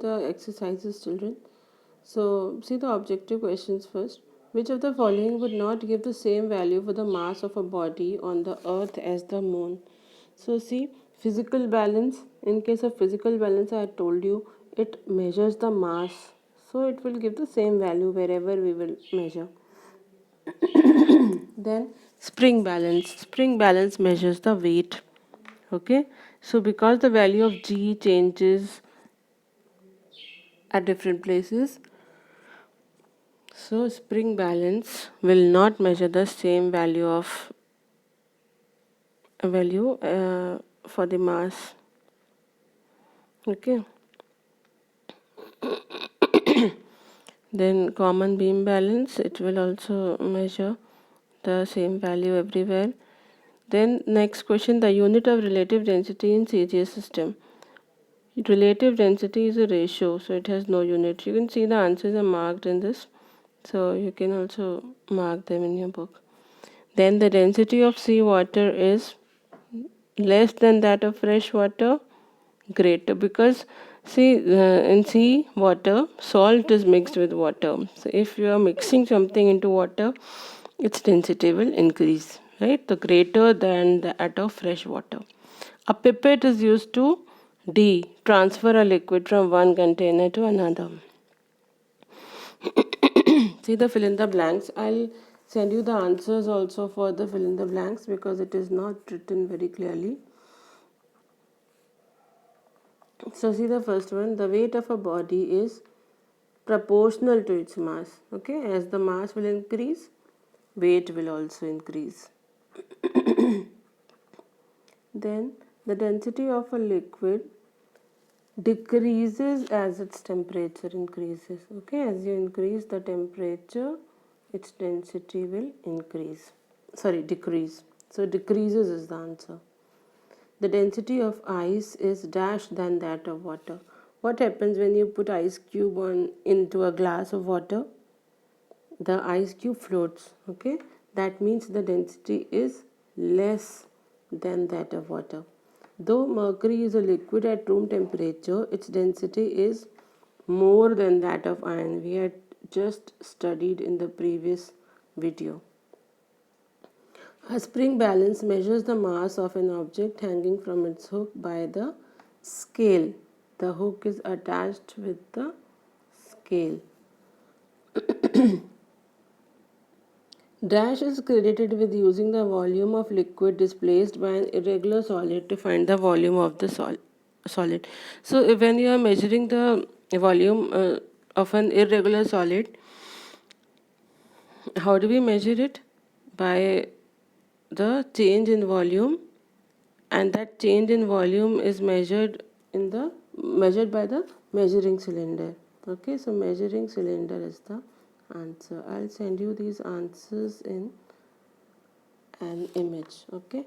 the exercises, children. So see the objective questions first. Which of the following would not give the same value for the mass of a body on the earth as the moon? So see, physical balance. In case of physical balance, I had told you it measures the mass. So it will give the same value wherever we will measure. Then spring balance. Spring balance measures the weight. Okay. So because the value of G changes at different places, so spring balance will not measure the same value of for the mass. Okay. Then common beam balance, it will also measure the same value everywhere. Then next question, the unit of relative density in CGS system. Relative density is a ratio, so it has no unit. You can see the answers are marked in this, so you can also mark them in your book. Then the density of seawater is less than that of fresh water, greater, because see in sea water salt is mixed with water. So if you are mixing something into water, its density will increase, right? The greater than that of fresh water. A pipette is used to transfer a liquid from one container to another. See the fill in the blanks. I'll send you the answers also for the fill in the blanks because it is not written very clearly. So see the first one, the weight of a body is proportional to its mass. Okay, as the mass will increase, weight will also increase. Then the density of a liquid decreases as its temperature increases. Okay, as you increase the temperature, its density will decrease. So decreases is the answer. The density of ice is dash than that of water. What happens when you put ice cube into a glass of water? The ice cube floats. Okay, that means the density is less than that of water. Though mercury is a liquid at room temperature, its density is more than that of iron. We had just studied in the previous video. A spring balance measures the mass of an object hanging from its hook by the scale. The hook is attached with the scale. Dash is credited with using the volume of liquid displaced by an irregular solid to find the volume of the solid. So when you are measuring the volume of an irregular solid, how do we measure it? By the change in volume, and that change in volume is measured by the measuring cylinder. Okay, so measuring cylinder is the answer. I'll send you these answers in an image. Okay.